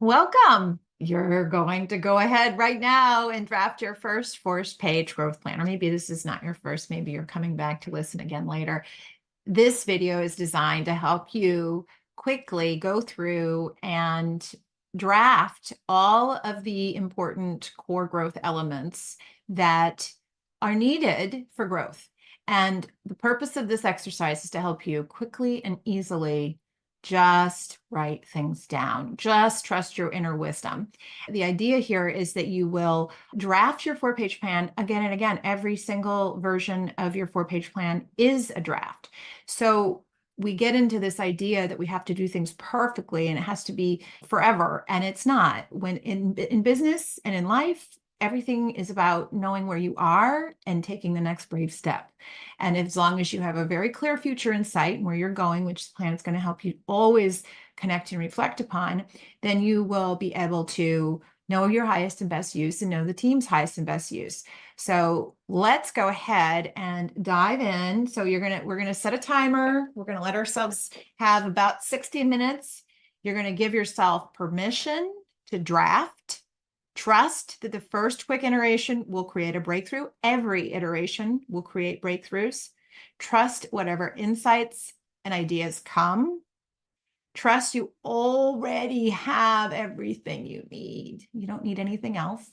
Welcome. You're going to go ahead right now and draft your first page growth plan. Or maybe this is not your first, maybe you're coming back to listen again later. This video is designed to help you quickly go through and draft all of the important core growth elements that are needed for growth. And the purpose of this exercise is to help you quickly and easily just write things down. Just trust your inner wisdom. The idea here is that you will draft your 4-page plan again and again. Every single version of your 4-page plan is a draft. So we get into this idea that we have to do things perfectly and it has to be forever, and it's not. When in business and in life, everything is about knowing where you are and taking the next brave step. And as long as you have a very clear future in sight and where you're going, which the plan is going to help you always connect and reflect upon, then you will be able to know your highest and best use and know the team's highest and best use. So let's go ahead and dive in. So we're going to set a timer. We're going to let ourselves have about 60 minutes. You're going to give yourself permission to draft. Trust that the first quick iteration will create a breakthrough. Every iteration will create breakthroughs. Trust whatever insights and ideas come. Trust you already have everything you need. You don't need anything else.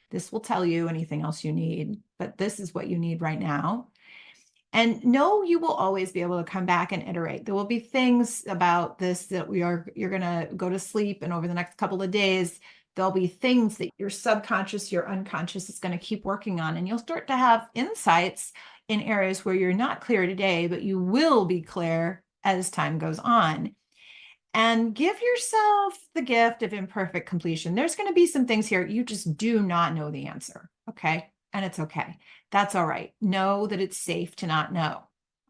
This will tell you anything else you need, but this is what you need right now. And know you will always be able to come back and iterate. There will be things about this that you're going to go to sleep, and over the next couple of days, there'll be things that your subconscious, your unconscious is going to keep working on. And you'll start to have insights in areas where you're not clear today, but you will be clear as time goes on. And give yourself the gift of imperfect completion. There's going to be some things here you just do not know the answer. Okay. And it's okay. That's all right. Know that it's safe to not know.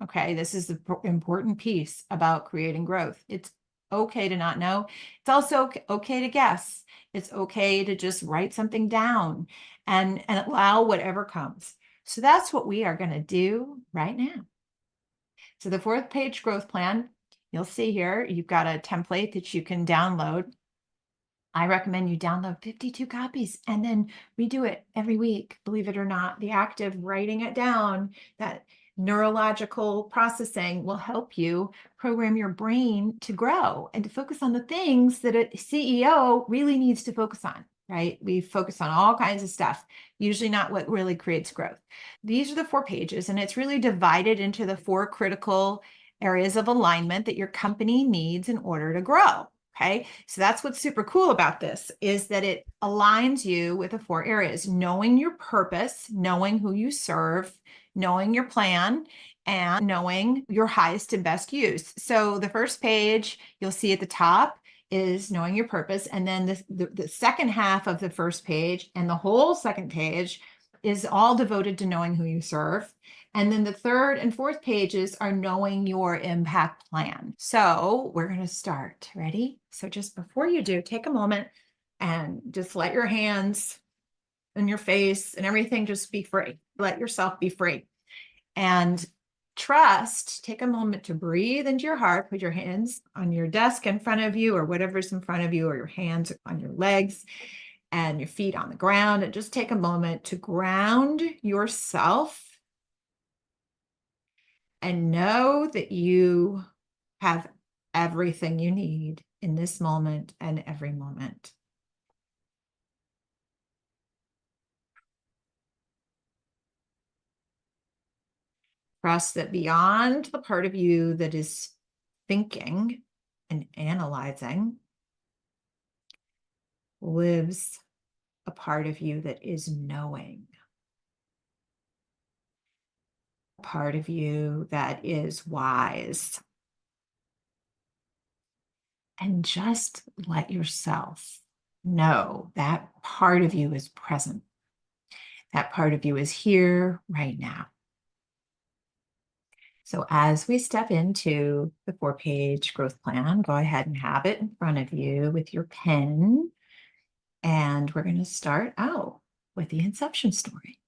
Okay. This is the important piece about creating growth. It's okay to not know. It's also okay to guess. It's okay to just write something down and allow whatever comes. So that's what we are going to do right now. So the 4th-page growth plan, you'll see here, you've got a template that you can download. I recommend you download 52 copies and then redo it every week. Believe it or not, the active writing it down, that neurological processing will help you program your brain to grow and to focus on the things that a CEO really needs to focus on, right? We focus on all kinds of stuff, usually not what really creates growth. These are the 4 pages, and it's really divided into the 4 critical areas of alignment that your company needs in order to grow. Okay, so that's what's super cool about this, is that it aligns you with the 4 areas: knowing your purpose, knowing who you serve, knowing your plan, and knowing your highest and best use. So the first page you'll see at the top is knowing your purpose. And then the second half of the first page and the whole second page is all devoted to knowing who you serve. And then the 3rd and 4th pages are knowing your impact plan. So we're going to start. Ready? So just before you do, take a moment and just let your hands and your face and everything just be free. Let yourself be free. And trust, take a moment to breathe into your heart. Put your hands on your desk in front of you or whatever's in front of you, or your hands on your legs and your feet on the ground. And just take a moment to ground yourself and know that you have everything you need in this moment and every moment. Trust that beyond the part of you that is thinking and analyzing lives a part of you that is knowing. A part of you that is wise. And just let yourself know that part of you is present. That part of you is here right now. So as we step into the 4-page growth plan, go ahead and have it in front of you with your pen. And we're going to start out with the inception story.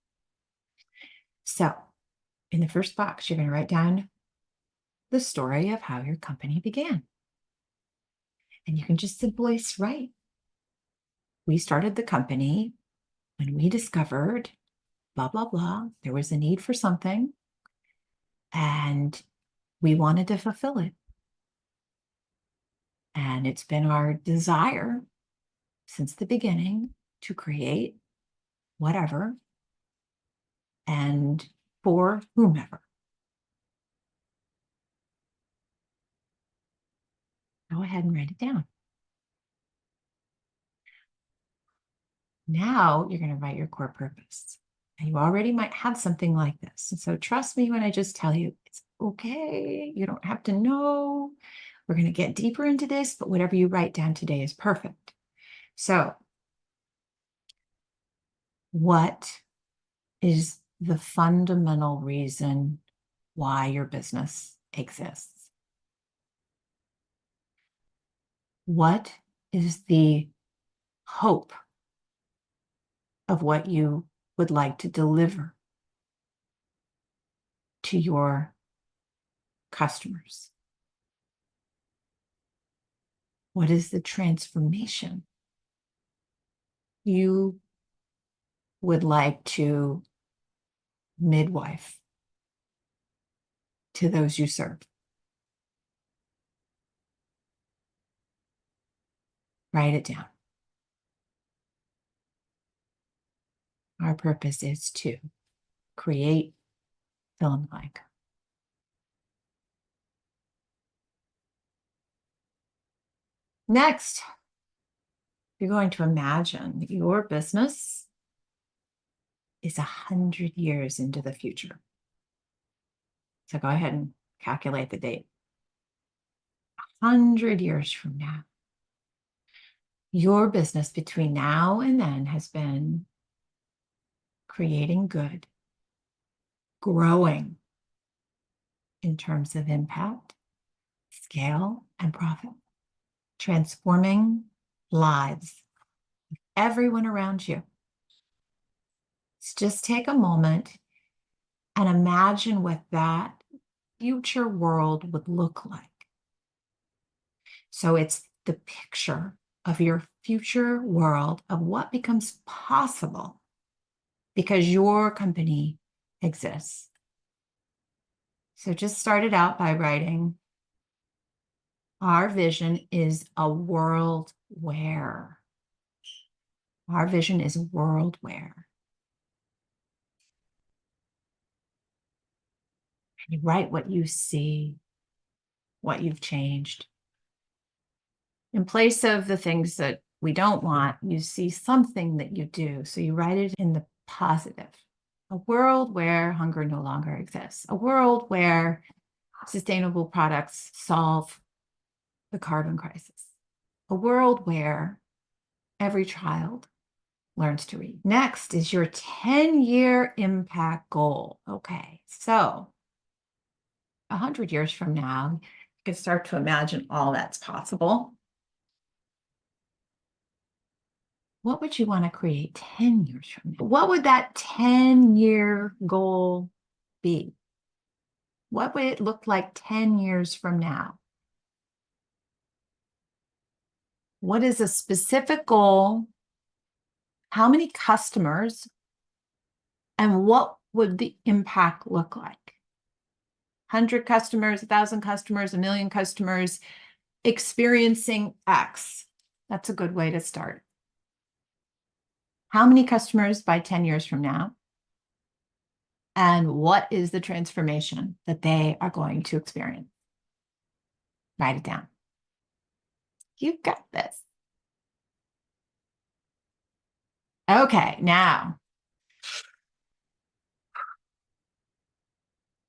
So in the first box, you're going to write down the story of how your company began. And you can just simply write we started the company when we discovered blah, blah, blah. There was a need for something and we wanted to fulfill it. And it's been our desire since the beginning to create whatever and for whomever. Go ahead and write it down. Now you're going to write your core purpose. And you already might have something like this. And so trust me when I just tell you, it's okay. You don't have to know. We're going to get deeper into this, but whatever you write down today is perfect. So, what is the fundamental reason why your business exists? What is the hope of what you would like to deliver to your customers? What is the transformation you would like to midwife to those you serve? Write it down. Our purpose is to create, fill in the blank. Next, you're going to imagine that your business is 100 years into the future. So go ahead and calculate the date. 100 years from now. Your business between now and then has been creating good, growing in terms of impact, scale, and profit, transforming lives of everyone around you. So just take a moment and imagine what that future world would look like. So it's the picture of your future world of what becomes possible because your company exists. So just start it out by writing, our vision is a world where. Our vision is a world where. And you write what you see, what you've changed. In place of the things that we don't want, you see something that you do. So you write it in the positive. A world where hunger no longer exists. A world where sustainable products solve the carbon crisis. A world where every child learns to read. Next is your 10-year impact goal. Okay, so 100 years from now, you can start to imagine all that's possible. What would you want to create 10 years from now? What would that 10-year goal be? What would it look like 10 years from now? What is a specific goal? How many customers? And what would the impact look like? 100 customers, 1,000 customers, 1,000,000 customers experiencing X. That's a good way to start. How many customers by 10 years from now? And what is the transformation that they are going to experience? Write it down. You've got this. Okay, now.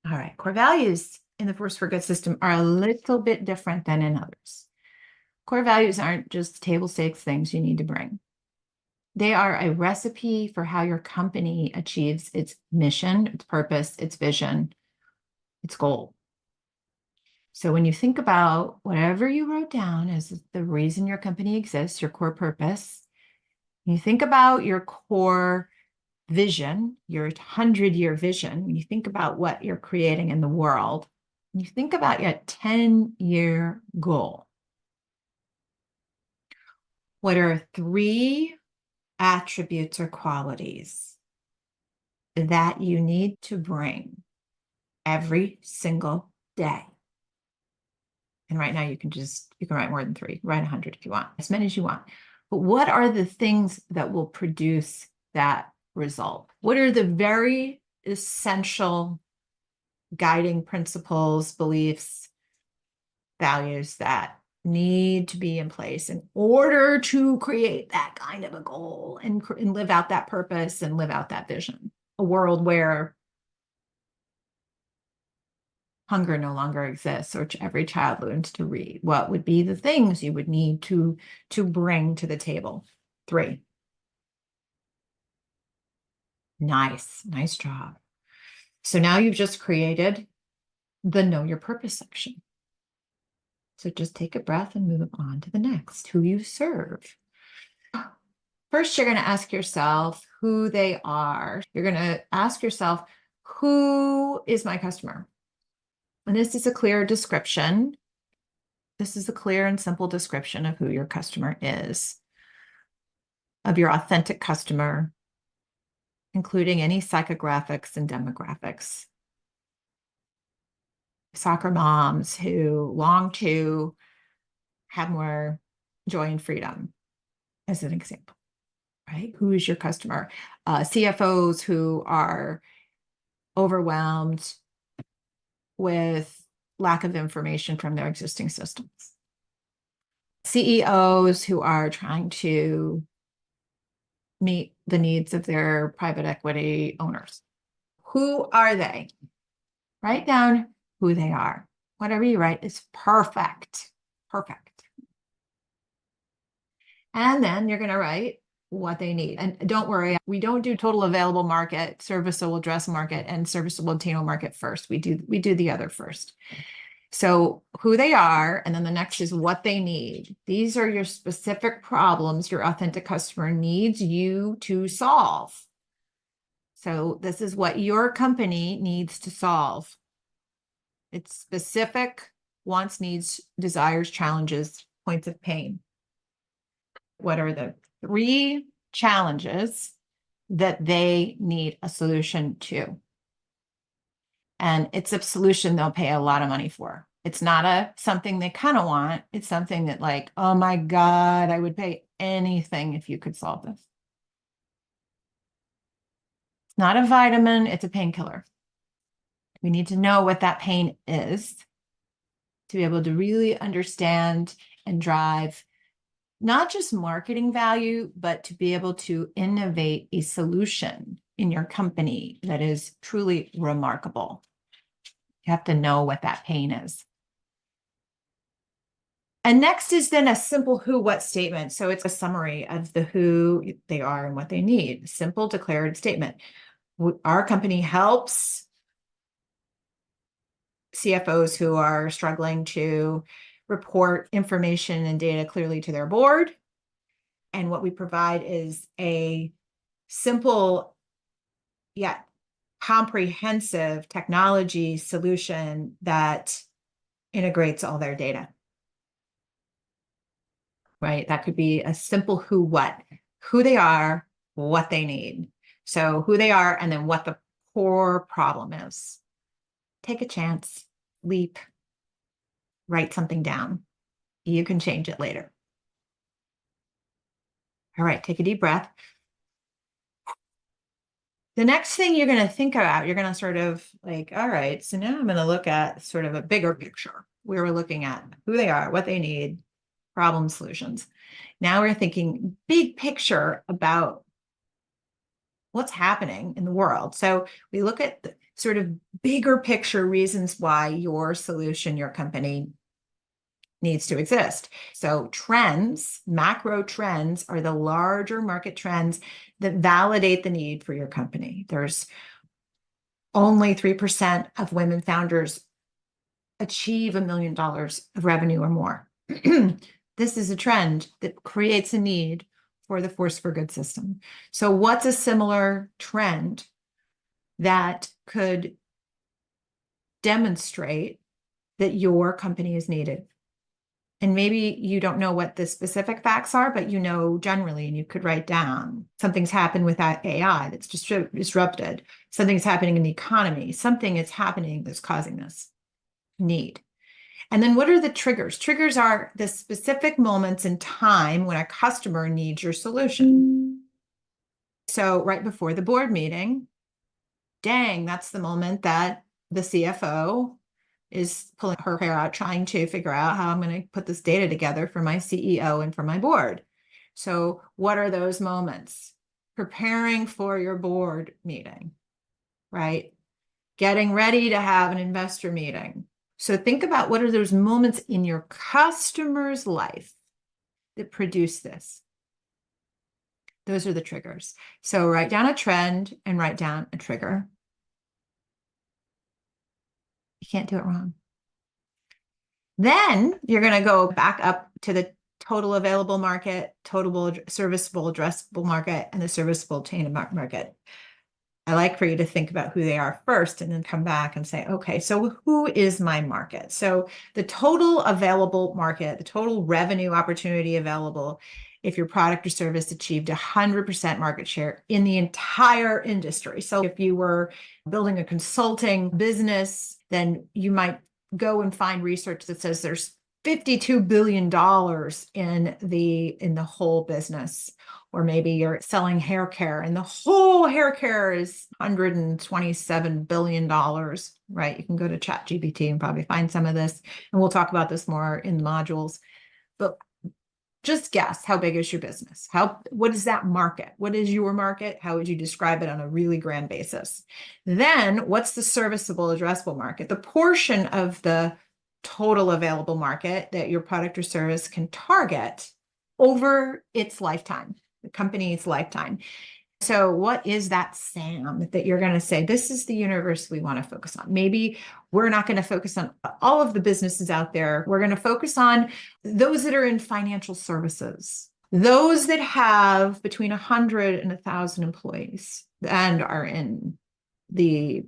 All right, core values in the Force for Good system are a little bit different than in others. Core values aren't just table stakes things you need to bring. They are a recipe for how your company achieves its mission, its purpose, its vision, its goal. So when you think about whatever you wrote down as the reason your company exists, your core purpose, you think about your core vision, your 100-year vision, when you think about what you're creating in the world, you think about your 10-year goal. What are 3 attributes or qualities that you need to bring every single day. And right now you can write more than 3, write 100 if you want, as many as you want. But what are the things that will produce that result? What are the very essential guiding principles, beliefs, values that need to be in place in order to create that kind of a goal and live out that purpose and live out that vision? A world where hunger no longer exists, or every child learns to read. What would be the things you would need to bring to the table? 3. Nice job. So now you've just created the know your purpose section. So just take a breath and move on to the next, who you serve. First, you're going to ask yourself who they are. You're going to ask yourself, who is my customer? And this is a clear description. This is a clear and simple description of who your customer is, of your authentic customer, including any psychographics and demographics. Soccer moms who long to have more joy and freedom, as an example, right? Who is your customer? CFOs who are overwhelmed with lack of information from their existing systems. CEOs who are trying to meet the needs of their private equity owners. Who are they? Write down who they are. Whatever you write is perfect. Perfect. And then you're going to write what they need. And don't worry, we don't do total available market, serviceable addressable market, and serviceable obtainable market first. We do the other first. So who they are, and then the next is what they need. These are your specific problems your authentic customer needs you to solve. So this is what your company needs to solve. It's specific wants, needs, desires, challenges, points of pain. What are the 3 challenges that they need a solution to? And it's a solution they'll pay a lot of money for. It's not something they kind of want. It's something that, like, oh my God, I would pay anything if you could solve this. It's not a vitamin, it's a painkiller. We need to know what that pain is to be able to really understand and drive not just marketing value, but to be able to innovate a solution in your company that is truly remarkable. You have to know what that pain is. And next is then a simple who, what statement. So it's a summary of the who they are and what they need. Simple declarative statement. Our company helps CFOs who are struggling to report information and data clearly to their board. And what we provide is a simple yet comprehensive technology solution that integrates all their data. Right? That could be a simple who, what, who they are, what they need. So who they are, and then what the core problem is. Take a chance, leap, write something down. You can change it later. All right, take a deep breath. The next thing you're going to think about, you're going to sort of like, all right, so now I'm going to look at sort of a bigger picture where we're looking at who they are, what they need, problem solutions. Now we're thinking big picture about what's happening in the world. So we look at the sort of bigger picture reasons why your solution, your company needs to exist. So trends, macro trends, are the larger market trends that validate the need for your company. There's only 3% of women founders achieve $1 million of revenue or more. This is a trend that creates a need for the force for good system. So what's a similar trend that could demonstrate that your company is needed And maybe you don't know what the specific facts are, but you know generally, and you could write down something's happened with that AI that's disrupted. Something's happening in the economy. Something is happening that's causing this need. And then what are the triggers? Triggers are the specific moments in time when a customer needs your solution. So right before the board meeting, dang, that's the moment that the CFO is pulling her hair out, trying to figure out how I'm going to put this data together for my CEO and for my board. So what are those moments? Preparing for your board meeting, right? Getting ready to have an investor meeting. So think about what are those moments in your customer's life that produce this. Those are the triggers. So write down a trend and write down a trigger. You can't do it wrong. Then you're going to go back up to the total available market, total serviceable addressable market, and the serviceable chain of market. I like for you to think about who they are first and then come back and say, okay, so who is my market? So the total available market, the total revenue opportunity available, if your product or service achieved 100% market share in the entire industry. So if you were building a consulting business, then you might go and find research that says there's $52 billion in the whole business. Or maybe you're selling hair care and the whole hair care is $127 billion, right? You can go to ChatGPT and probably find some of this. And we'll talk about this more in modules. But just guess, how big is your business? What is that market? What is your market? How would you describe it on a really grand basis? Then what's the serviceable addressable market? The portion of the total available market that your product or service can target over its lifetime, the company's lifetime. So what is that SAM that you're going to say, this is the universe we want to focus on? Maybe we're not going to focus on all of the businesses out there. We're going to focus on those that are in financial services, those that have between 100 and 1,000 employees and are in the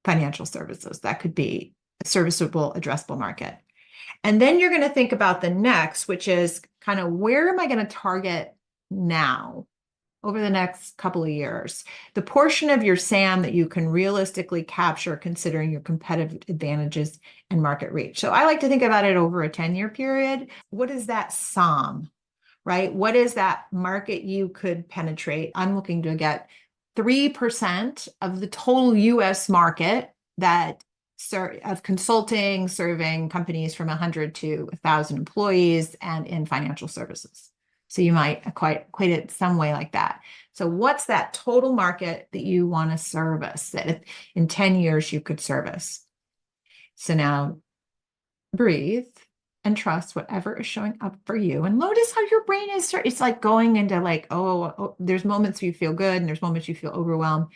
financial services. That could be a serviceable addressable market. And then you're going to think about the next, which is kind of where am I going to target now over the next couple of years? The portion of your SAM that you can realistically capture considering your competitive advantages and market reach. So I like to think about it over a 10-year period. What is that SAM, right? What is that market you could penetrate? I'm looking to get 3% of the total US market that of consulting, serving companies from 100 to 1,000 employees and in financial services. So you might equate it some way like that. So what's that total market that you want to service that in 10 years you could service? So now breathe and trust whatever is showing up for you. And notice how your brain is, it's like going into like, oh, there's moments you feel good and there's moments you feel overwhelmed.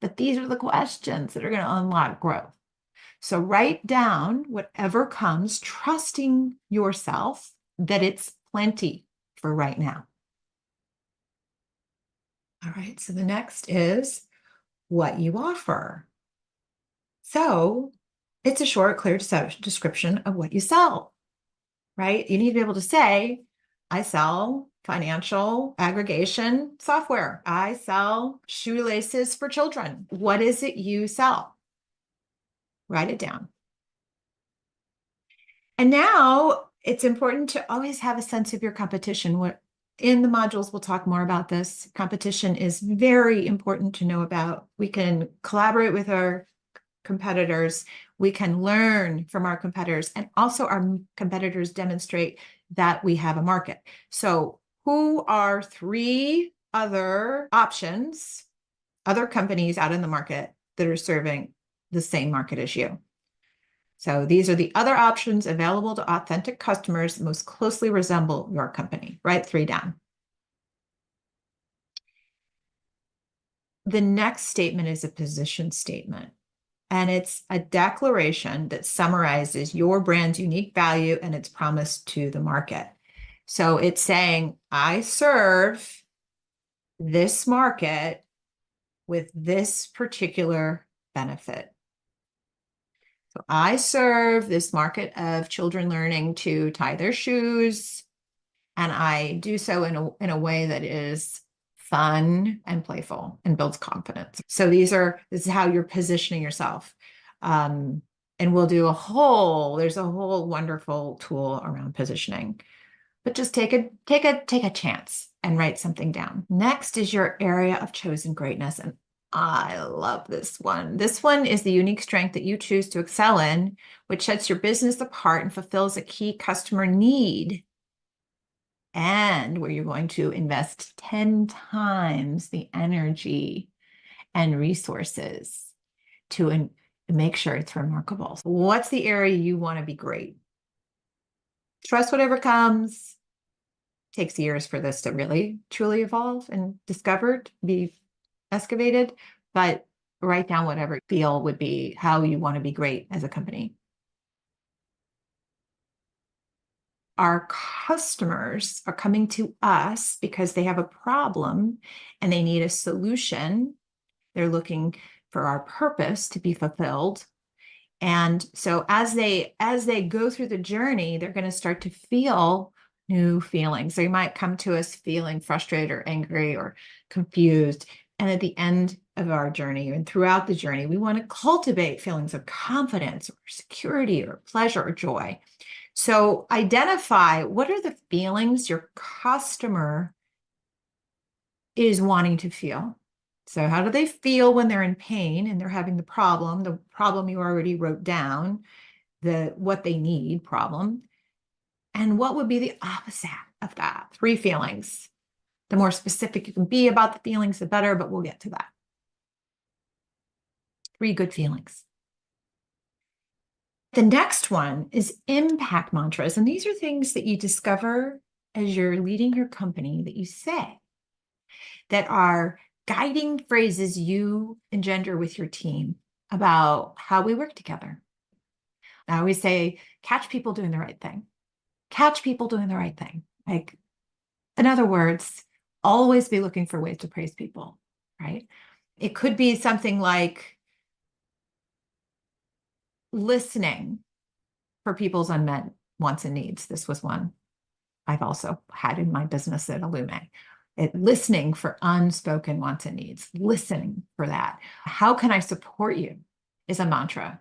But these are the questions that are going to unlock growth. So write down whatever comes, trusting yourself that it's plenty for right now. All right, so the next is what you offer. So it's a short, clear description of what you sell, right? You need to be able to say, I sell financial aggregation software. I sell shoelaces for children. What is it you sell? Write it down. And now it's important to always have a sense of your competition. In the modules, we'll talk more about this. Competition is very important to know about. We can collaborate with our competitors. We can learn from our competitors. And also our competitors demonstrate that we have a market. So who are 3 other options, other companies out in the market that are serving the same market as you? So these are the other options available to authentic customers that most closely resemble your company. Write 3 down. The next statement is a position statement, and it's a declaration that summarizes your brand's unique value and its promise to the market. So it's saying, I serve this market with this particular benefit. I serve this market of children learning to tie their shoes, and I do so in a way that is fun and playful and builds confidence. So this is how you're positioning yourself. Um, and we'll do there's a whole wonderful tool around positioning. But just take a chance and write something down. Next is your area of chosen greatness. And I love this one. This one is the unique strength that you choose to excel in, which sets your business apart and fulfills a key customer need, and where you're going to invest 10 times the energy and resources to make sure it's remarkable. So what's the area you want to be great? Trust whatever comes. Takes years for this to really truly evolve and discovered, be excavated, but write down whatever you feel would be how you want to be great as a company. Our customers are coming to us because they have a problem and they need a solution. They're looking for our purpose to be fulfilled. And so as they go through the journey, they're going to start to feel new feelings. They might come to us feeling frustrated or angry or confused. And at the end of our journey and throughout the journey, we want to cultivate feelings of confidence or security or pleasure or joy. So identify what are the feelings your customer is wanting to feel. So how do they feel when they're in pain and they're having the problem you already wrote down, what they need problem, and what would be the opposite of that? 3 feelings. The more specific you can be about the feelings, the better, but we'll get to that. 3 good feelings. The next one is impact mantras. And these are things that you discover as you're leading your company that you say that are guiding phrases you engender with your team about how we work together. I always say, catch people doing the right thing. Catch people doing the right thing. Like, in other words, always be looking for ways to praise people, right? It could be something like listening for people's unmet wants and needs. This was one I've also had in my business at Illume. Listening for unspoken wants and needs, listening for that. How can I support you is a mantra.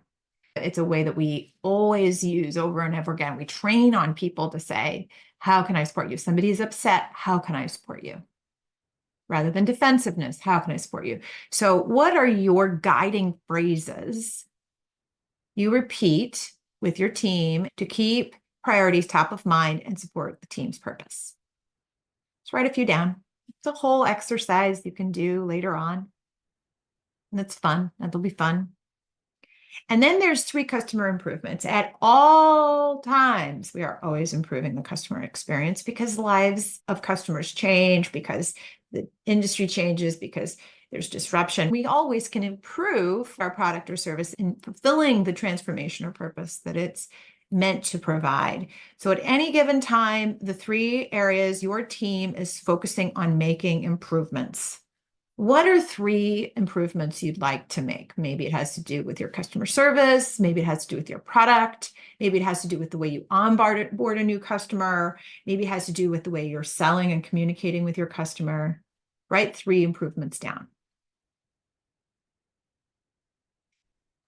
It's a way that we always use over and over again. We train on people to say, how can I support you? If somebody is upset, how can I support you? Rather than defensiveness, how can I support you? So what are your guiding phrases you repeat with your team to keep priorities top of mind and support the team's purpose? Just write a few down. It's a whole exercise you can do later on. And it's fun. That'll be fun. And then there's 3 customer improvements. At all times, we are always improving the customer experience because the lives of customers change, because the industry changes, because there's disruption. We always can improve our product or service in fulfilling the transformation or purpose that it's meant to provide. So at any given time, the 3 areas your team is focusing on making improvements. What are 3 improvements you'd like to make? Maybe it has to do with your customer service. Maybe it has to do with your product. Maybe it has to do with the way you onboard a new customer. Maybe it has to do with the way you're selling and communicating with your customer. Write 3 improvements down.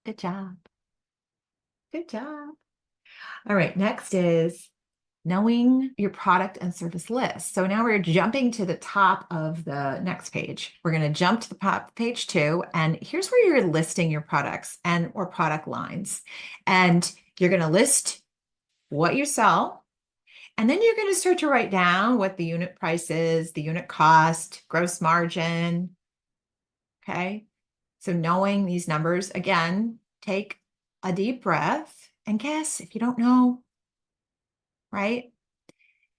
Good job. Good job. All right, next is knowing your product and service list. So now we're jumping to the top of the next page. We're going to jump to the page 2, and here's where you're listing your products or product lines. And you're going to list what you sell, and then you're going to start to write down what the unit price is, the unit cost, gross margin. Okay. So knowing these numbers, again, take a deep breath and guess if you don't know, right?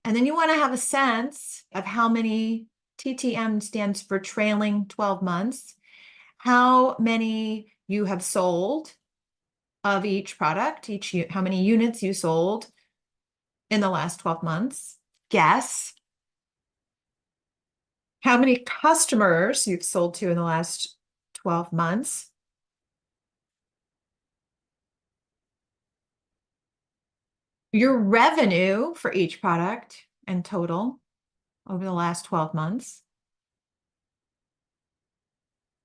And then you want to have a sense of how many TTM stands for trailing 12 months, how many you have sold of each product, how many units you sold in the last 12 months. Guess how many customers you've sold to in the last 12 months. Your revenue for each product and total over the last 12 months.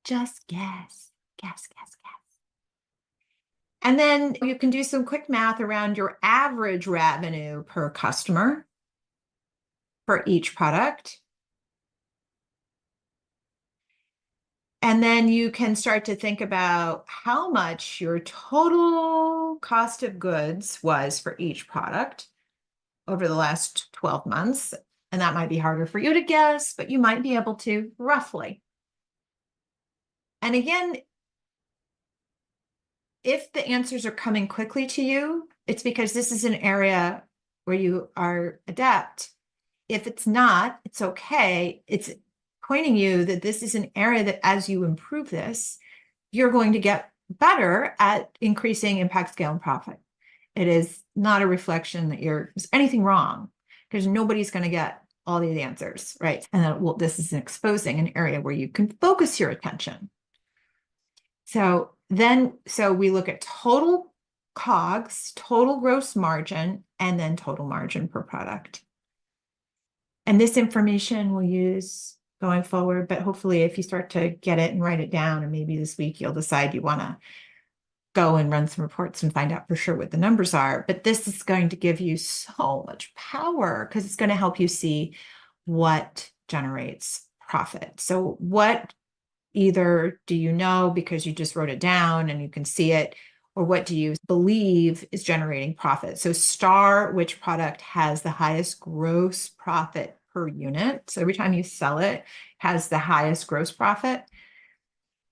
Just guess, guess, guess, guess. And then you can do some quick math around your average revenue per customer for each product. And then you can start to think about how much your total cost of goods was for each product over the last 12 months. And that might be harder for you to guess, but you might be able to roughly. And again, if the answers are coming quickly to you, it's because this is an area where you are adept. If it's not, it's okay. It's pointing you that this is an area that as you improve this, you're going to get better at increasing impact, scale, and profit. It is not a reflection that there's anything wrong, because nobody's going to get all these answers, right? And then, well, this is exposing an area where you can focus your attention. So we look at total COGS, total gross margin, and then total margin per product. And this information we'll use going forward, but hopefully if you start to get it and write it down, and maybe this week you'll decide you want to go and run some reports and find out for sure what the numbers are. But this is going to give you so much power, because it's going to help you see what generates profit. So what either do you know because you just wrote it down and you can see it, or what do you believe is generating profit? So star which product has the highest gross profit per unit. So every time you sell it, has the highest gross profit.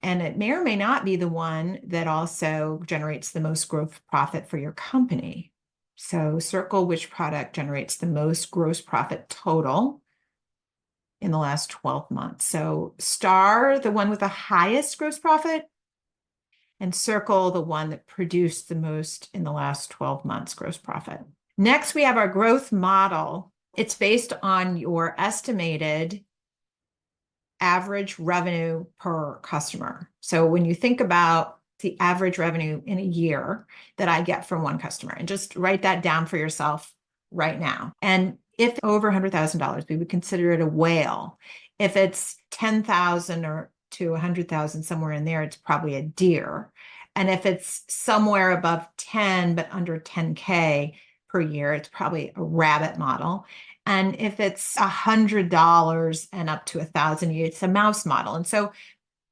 And it may or may not be the one that also generates the most gross profit for your company. So circle which product generates the most gross profit total in the last 12 months. So star the one with the highest gross profit, and circle the one that produced the most in the last 12 months gross profit. Next, we have our growth model. It's based on your estimated average revenue per customer. So when you think about the average revenue in a year that I get from one customer, and just write that down for yourself right now. And if over $100,000, we would consider it a whale. If it's 10,000 or to 100,000, somewhere in there, it's probably a deer. And if it's somewhere above 10, but under 10K per year, it's probably a rabbit model. And if it's $100 and up to 1,000, it's a mouse model. And so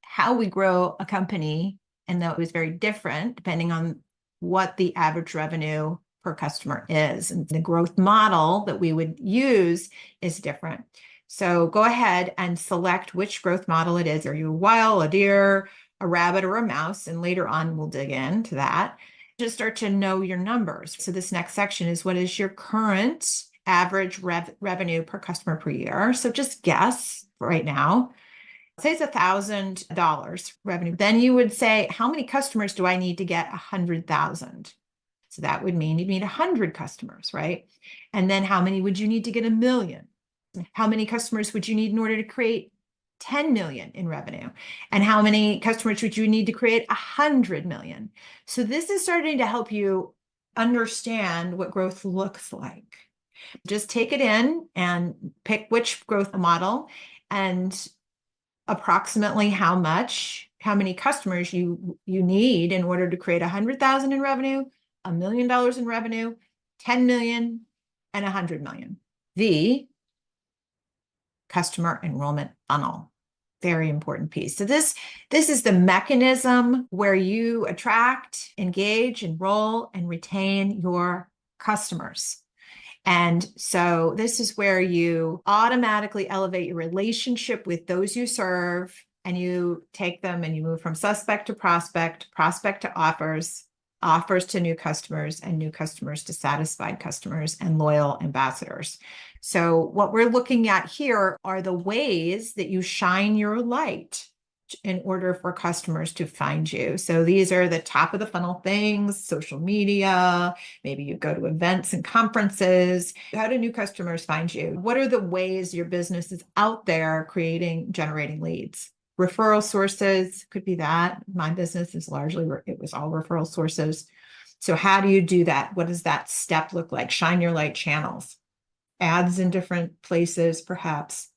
how we grow a company, and that was very different depending on what the average revenue per customer is. And the growth model that we would use is different. So go ahead and select which growth model it is. Are you a whale, a deer, a rabbit, or a mouse? And later on, we'll dig into that. Just start to know your numbers. So this next section is, what is your current average revenue per customer per year? So just guess right now. Say it's $1,000 revenue. Then you would say, how many customers do I need to get 100,000? So that would mean you'd need 100 customers, right? And then how many would you need to get 1 million? How many customers would you need in order to create 10 million in revenue? And how many customers would you need to create 100 million? So this is starting to help you understand what growth looks like. Just take it in and pick which growth model, and approximately how many customers you need in order to create 100,000 in revenue, $1 million in revenue, 10 million, and 100 million. The customer enrollment funnel. Very important piece. So this is the mechanism where you attract, engage, enroll, and retain your customers. And so this is where you automatically elevate your relationship with those you serve, and you take them and you move from suspect to prospect to offers to new customers, and new customers to satisfied customers and loyal ambassadors. So what we're looking at here are the ways that you shine your light in order for customers to find you. So these are the top of the funnel things: social media, maybe you go to events and conferences. How do new customers find you? What are the ways your business is out there generating leads? Referral sources could be that. My business is largely, it was all referral sources. So how do you do that? What does that step look like? Shine your light channels, ads in different places, perhaps.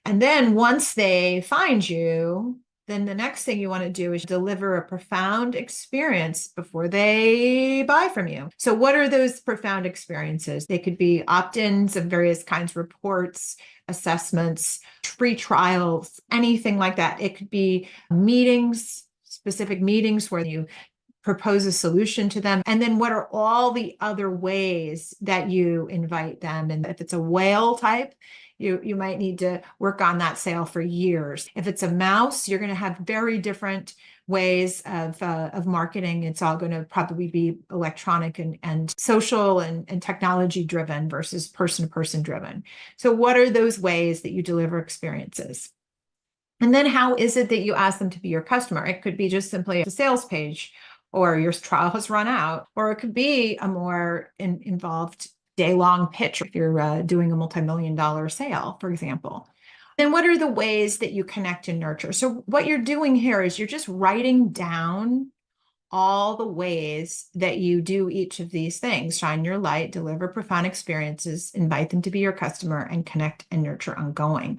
And then once they find you, then the next thing you want to do is deliver a profound experience before they buy from you. So what are those profound experiences? They could be opt-ins of various kinds, reports, assessments, free trials, anything like that. It could be meetings, specific meetings where you propose a solution to them. And then what are all the other ways that you invite them? And if it's a whale type, you might need to work on that sale for years. If it's a mouse, you're going to have very different ways of marketing. It's all going to probably be electronic and social and technology driven versus person-to-person driven. So what are those ways that you deliver experiences? And then how is it that you ask them to be your customer? It could be just simply a sales page, or your trial has run out, or it could be a more involved day-long pitch if you're doing a multi-million-dollar sale, for example. Then what are the ways that you connect and nurture? So what you're doing here is you're just writing down all the ways that you do each of these things: shine your light, deliver profound experiences, invite them to be your customer, and connect and nurture ongoing.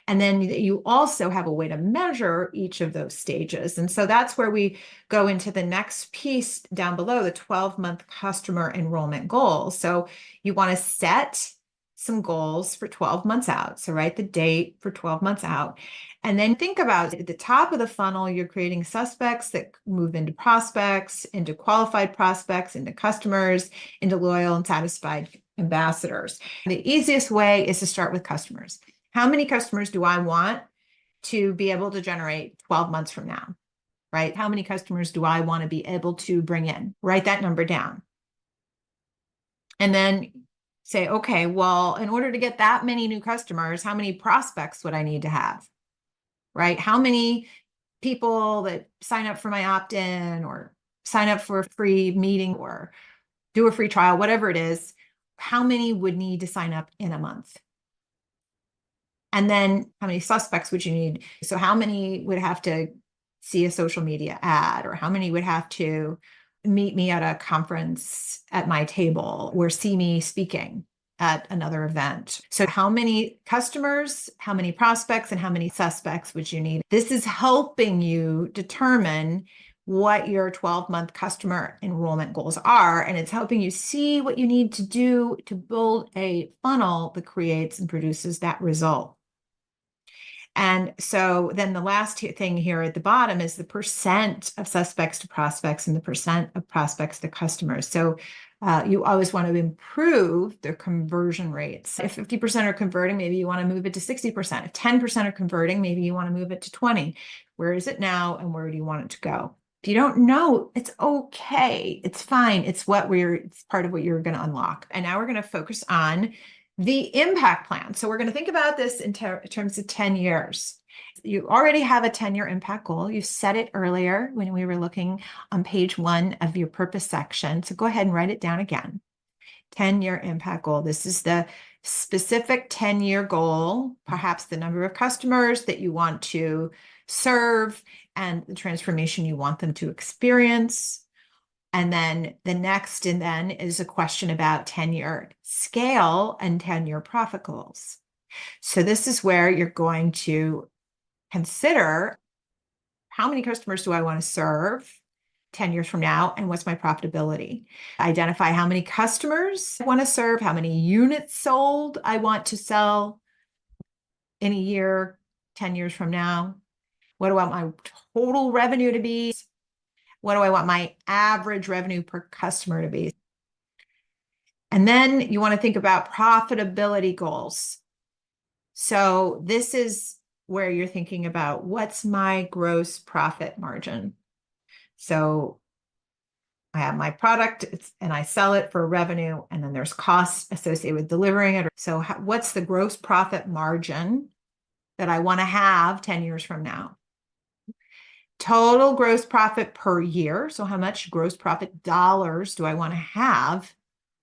And then you also have a way to measure each of those stages. And so that's where we go into the next piece down below, the 12-month customer enrollment goals. So you want to set some goals for 12 months out. So write the date for 12 months out. And then think about at the top of the funnel, you're creating suspects that move into prospects, into qualified prospects, into customers, into loyal and satisfied ambassadors. The easiest way is to start with customers. How many customers do I want to be able to generate 12 months from now, right? How many customers do I want to be able to bring in? Write that number down. And then say, okay, well, in order to get that many new customers, how many prospects would I need to have, right? How many people that sign up for my opt-in or sign up for a free meeting or do a free trial, whatever it is, how many would need to sign up in a month? And then how many suspects would you need? So how many would have to see a social media ad, or how many would have to meet me at a conference at my table or see me speaking at another event? So how many customers, how many prospects, and how many suspects would you need? This is helping you determine what your 12-month customer enrollment goals are. And it's helping you see what you need to do to build a funnel that creates and produces that result. And so then the last thing here at the bottom is the percent of suspects to prospects and the percent of prospects to customers. So you always want to improve the conversion rates. If 50% are converting, maybe you want to move it to 60%. If 10% are converting, maybe you want to move it to 20. Where is it now and where do you want it to go? If you don't know, it's okay. It's fine. It's part of what you're going to unlock. And now we're going to focus on the impact plan. So we're going to think about this in terms of 10 years. You already have a 10-year impact goal. You set it earlier when we were looking on page 1 of your purpose section. So go ahead and write it down again. 10-year impact goal. This is the specific 10-year goal, perhaps the number of customers that you want to serve and the transformation you want them to experience. And then the next is a question about 10-year scale and 10-year profit goals. So this is where you're going to consider how many customers do I want to serve 10 years from now, and what's my profitability? Identify how many customers I want to serve, how many units sold I want to sell in a year, 10 years from now. What do I want my total revenue to be? What do I want my average revenue per customer to be? And then you want to think about profitability goals. So this is where you're thinking about what's my gross profit margin. So I have my product and I sell it for revenue, and then there's costs associated with delivering it. So what's the gross profit margin that I want to have 10 years from now? Total gross profit per year. So how much gross profit dollars do I want to have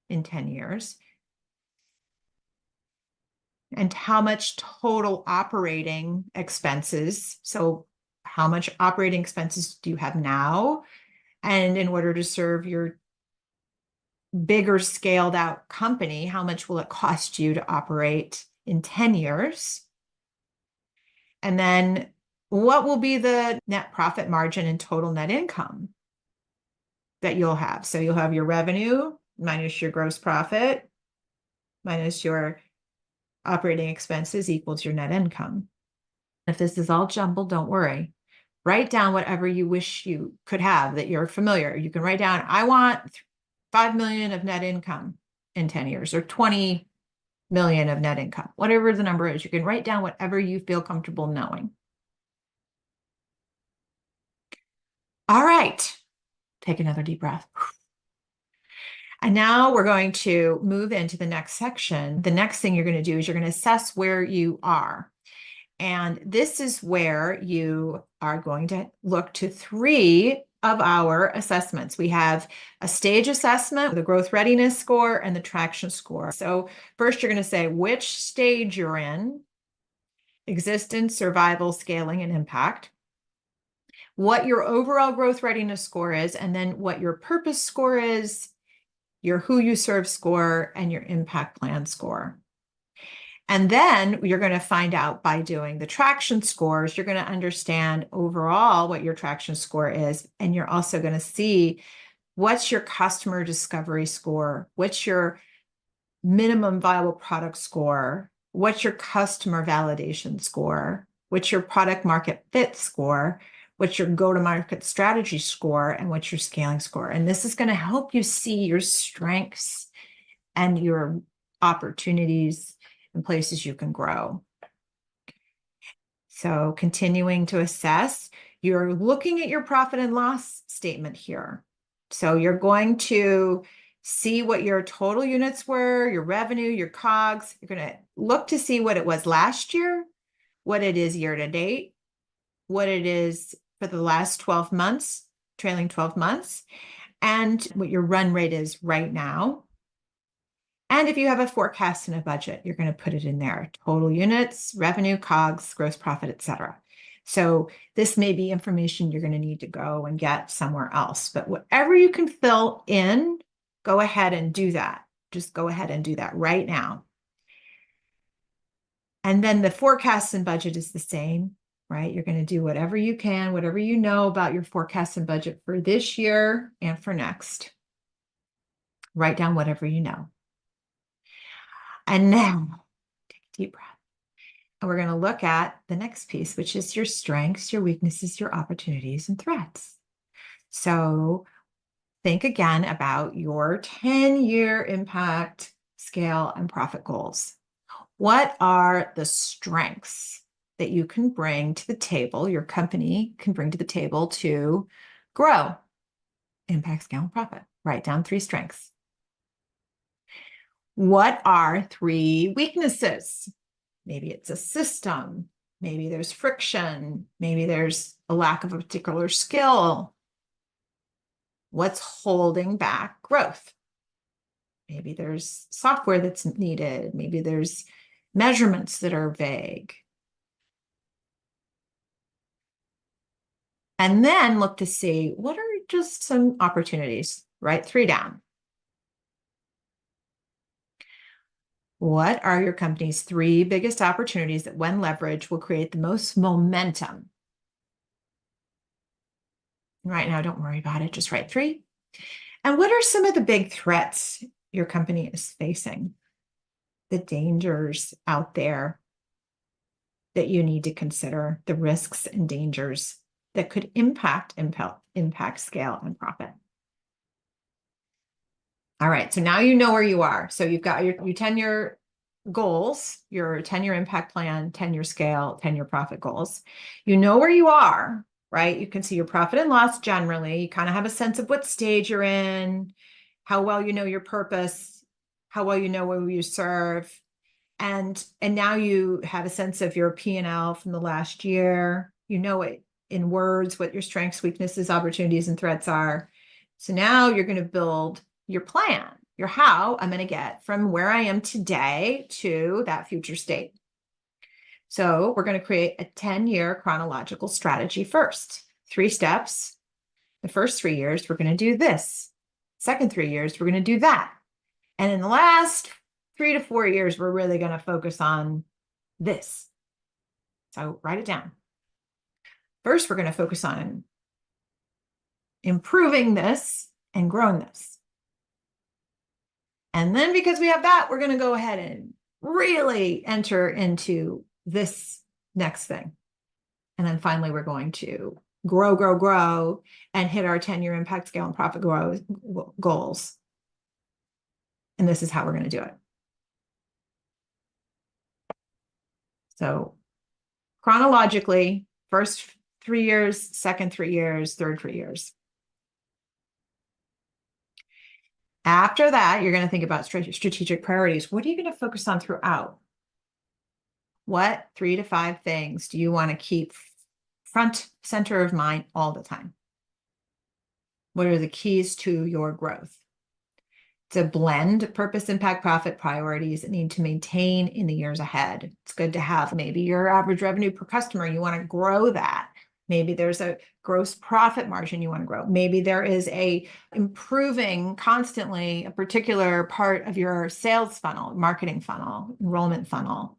in 10 years? And how much total operating expenses? So how much operating expenses do you have now? And in order to serve your bigger scaled out company, how much will it cost you to operate in 10 years? And then what will be the net profit margin and total net income that you'll have? So you'll have your revenue minus your gross profit minus your operating expenses equals your net income. If this is all jumbled, don't worry. Write down whatever you wish you could have that you're familiar. You can write down, I want 5 million of net income in 10 years or 20 million of net income, whatever the number is. You can write down whatever you feel comfortable knowing. All right, take another deep breath. And now we're going to move into the next section. The next thing you're going to do is you're going to assess where you are. And this is where you are going to look to 3 of our assessments. We have a stage assessment, the growth readiness score, and the traction score. So first you're going to say which stage you're in: existence, survival, scaling, and impact. What your overall growth readiness score is, and then what your purpose score is, your who you serve score, and your impact plan score. And then you're going to find out by doing the traction scores, you're going to understand overall what your traction score is. And you're also going to see what's your customer discovery score, what's your minimum viable product score, what's your customer validation score, what's your product market fit score, what's your go-to-market strategy score, and what's your scaling score. And this is going to help you see your strengths and your opportunities and places you can grow. So continuing to assess, you're looking at your profit and loss statement here. So you're going to see what your total units were, your revenue, your COGS. You're going to look to see what it was last year, what it is year to date, what it is for the last 12 months, trailing 12 months, and what your run rate is right now. And if you have a forecast and a budget, you're going to put it in there: total units, revenue, COGS, gross profit, etc. So this may be information you're going to need to go and get somewhere else. But whatever you can fill in, go ahead and do that. Just go ahead and do that right now. And then the forecast and budget is the same, right? You're going to do whatever you can, whatever you know about your forecast and budget for this year and for next. Write down whatever you know. And now, take a deep breath. And we're going to look at the next piece, which is your strengths, your weaknesses, your opportunities, and threats. So think again about your 10-year impact, scale, and profit goals. What are the strengths that you can bring to the table, your company can bring to the table to grow impact, scale, and profit? Write down 3 strengths. What are 3 weaknesses? Maybe it's a system. Maybe there's friction. Maybe there's a lack of a particular skill. What's holding back growth? Maybe there's software that's needed. Maybe there's measurements that are vague. And then look to see what are just some opportunities. Write 3 down. What are your company's 3 biggest opportunities that, when leveraged, will create the most momentum? Right now, don't worry about it. Just write 3. And what are some of the big threats your company is facing? The dangers out there that you need to consider, the risks and dangers that could impact, scale, and profit. All right, so now you know where you are. So you've got your 10-year goals, your 10-year impact plan, 10-year scale, 10-year profit goals. You know where you are, right? You can see your profit and loss generally. You kind of have a sense of what stage you're in, how well you know your purpose, how well you know where you serve. And now you have a sense of your P&L from the last year. You know it in words, what your strengths, weaknesses, opportunities, and threats are. So now you're going to build your plan, your how I'm going to get from where I am today to that future state. So we're going to create a 10-year chronological strategy first. 3 steps. The first 3 years, we're going to do this. second 3 years, we're going to do that. And in the last 3 to 4 years, we're really going to focus on this. So write it down. First, we're going to focus on improving this and growing this. And then because we have that, we're going to go ahead and really enter into this next thing. And then finally, we're going to grow, and hit our 10-year impact scale and profit goals. And this is how we're going to do it. So chronologically, first 3 years, second 3 years, third 3 years. After that, you're going to think about strategic priorities. What are you going to focus on throughout? What 3 to 5 things do you want to keep front center of mind all the time? What are the keys to your growth? It's a blend, purpose, impact, profit priorities that need to maintain in the years ahead. It's good to have maybe your average revenue per customer. You want to grow that. Maybe there's a gross profit margin you want to grow. Maybe there is a improving constantly a particular part of your sales funnel, marketing funnel, enrollment funnel.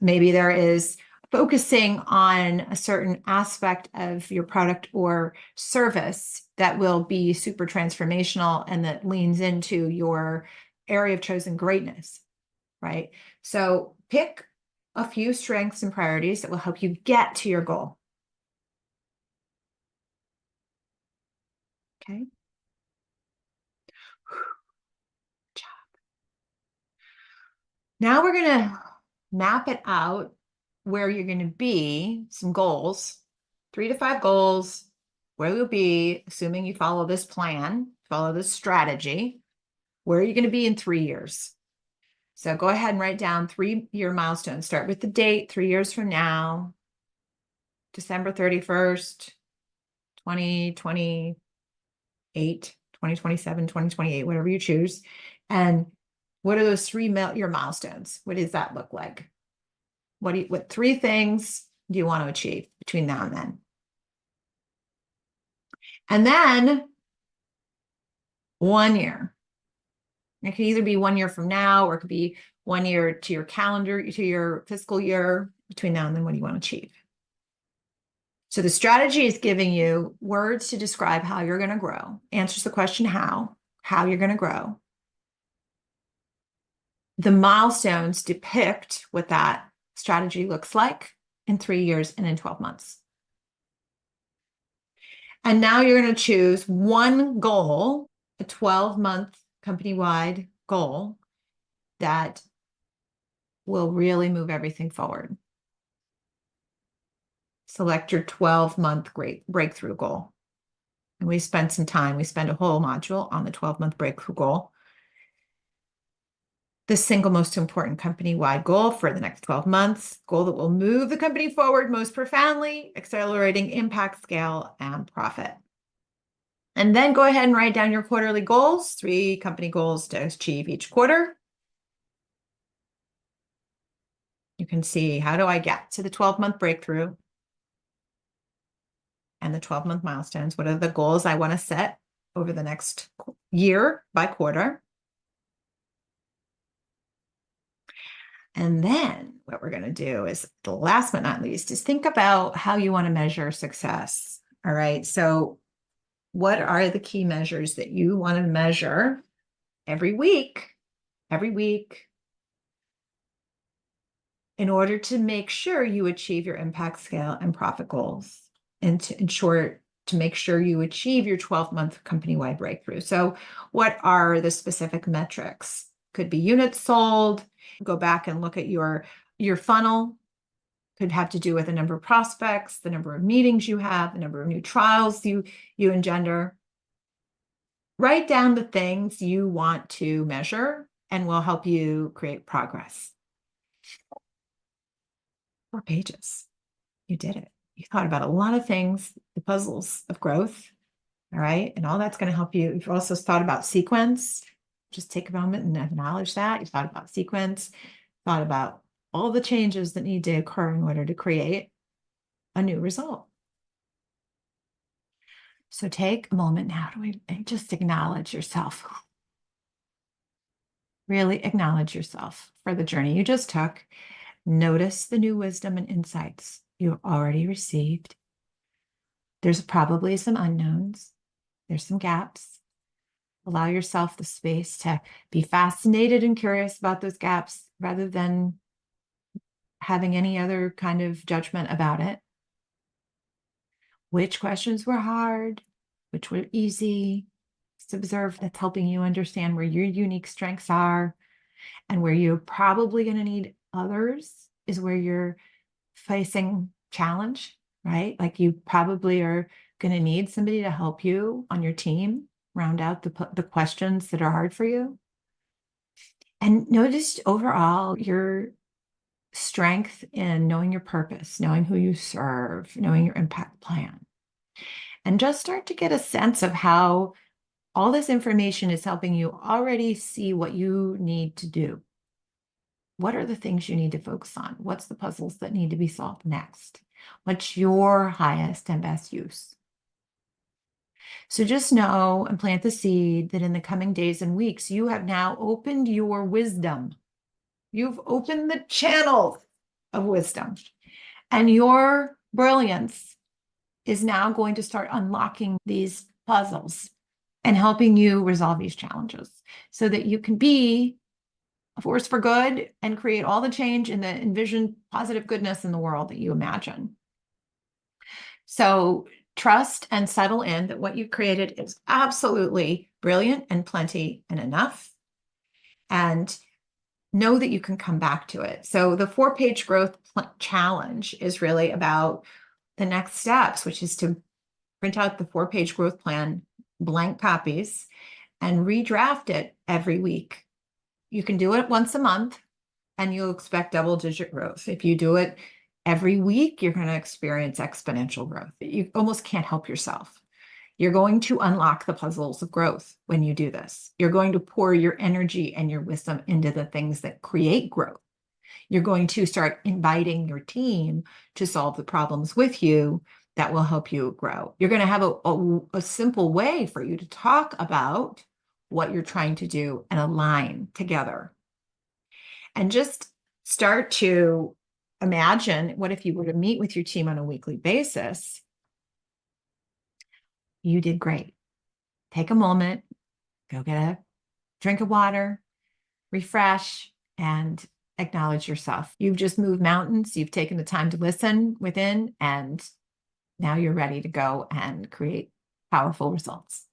Maybe there is focusing on a certain aspect of your product or service that will be super transformational and that leans into your area of chosen greatness, right? So pick a few strengths and priorities that will help you get to your goal. Okay. Good job. Now we're going to map it out where you're going to be, some goals, 3 to 5 goals, where you'll be, assuming you follow this plan, follow this strategy, where are you going to be in 3 years? So go ahead and write down 3-year milestones. Start with the date, 3 years from now, December 31st, 2028, 2027, 2028, whatever you choose. And what are those 3-year milestones? What does that look like? What 3 things do you want to achieve between now and then? And then 1 year. It can either be 1 year from now, or it could be 1 year to your calendar, to your fiscal year. Between now and then, what do you want to achieve? So the strategy is giving you words to describe how you're going to grow. Answers the question how you're going to grow. The milestones depict what that strategy looks like in 3 years and in 12 months. And now you're going to choose one goal, a 12-month company-wide goal that will really move everything forward. Select your 12-month breakthrough goal. And we spent some time, we spent a whole module on the 12-month breakthrough goal. The single most important company-wide goal for the next 12 months, goal that will move the company forward most profoundly, accelerating impact, scale, and profit. And then go ahead and write down your quarterly goals, 3 company goals to achieve each quarter. You can see, how do I get to the 12-month breakthrough and the 12-month milestones? What are the goals I want to set over the next year by quarter? And then what we're going to do is, the last but not least, is think about how you want to measure success. All right. So what are the key measures that you want to measure every week, in order to make sure you achieve your impact, scale, and profit goals, and to ensure to make sure you achieve your 12-month company-wide breakthrough? So what are the specific metrics? Could be units sold. Go back and look at your funnel. Could have to do with the number of prospects, the number of meetings you have, the number of new trials you engender. Write down the things you want to measure, and will help you create progress. 4 pages. You did it. You thought about a lot of things, the puzzles of growth. All right. And all that's going to help you. You've also thought about sequence. Just take a moment and acknowledge that. You thought about sequence, thought about all the changes that need to occur in order to create a new result. So take a moment now and just acknowledge yourself. Really acknowledge yourself for the journey you just took. Notice the new wisdom and insights you've already received. There's probably some unknowns. There's some gaps. Allow yourself the space to be fascinated and curious about those gaps rather than having any other kind of judgment about it. Which questions were hard? Which were easy? Just observe. That's helping you understand where your unique strengths are, and where you're probably going to need others is where you're facing challenge, right? Like you probably are going to need somebody to help you on your team round out the questions that are hard for you. And notice overall your strength in knowing your purpose, knowing who you serve, knowing your impact plan. And just start to get a sense of how all this information is helping you already see what you need to do. What are the things you need to focus on? What's the puzzles that need to be solved next? What's your highest and best use? So just know and plant the seed that in the coming days and weeks, you have now opened your wisdom. You've opened the channels of wisdom, and your brilliance is now going to start unlocking these puzzles and helping you resolve these challenges so that you can be a force for good and create all the change and the envisioned positive goodness in the world that you imagine. So trust and settle in that what you've created is absolutely brilliant and plenty and enough. And know that you can come back to it. So the 4-page growth challenge is really about the next steps, which is to print out the 4-page growth plan, blank copies, and redraft it every week. You can do it once a month and you'll expect double-digit growth. If you do it every week, you're going to experience exponential growth. You almost can't help yourself. You're going to unlock the puzzles of growth when you do this. You're going to pour your energy and your wisdom into the things that create growth. You're going to start inviting your team to solve the problems with you that will help you grow. You're going to have a simple way for you to talk about what you're trying to do and align together. And just start to imagine, what if you were to meet with your team on a weekly basis? You did great. Take a moment, go get a drink of water, refresh, and acknowledge yourself. You've just moved mountains. You've taken the time to listen within, and now you're ready to go and create powerful results.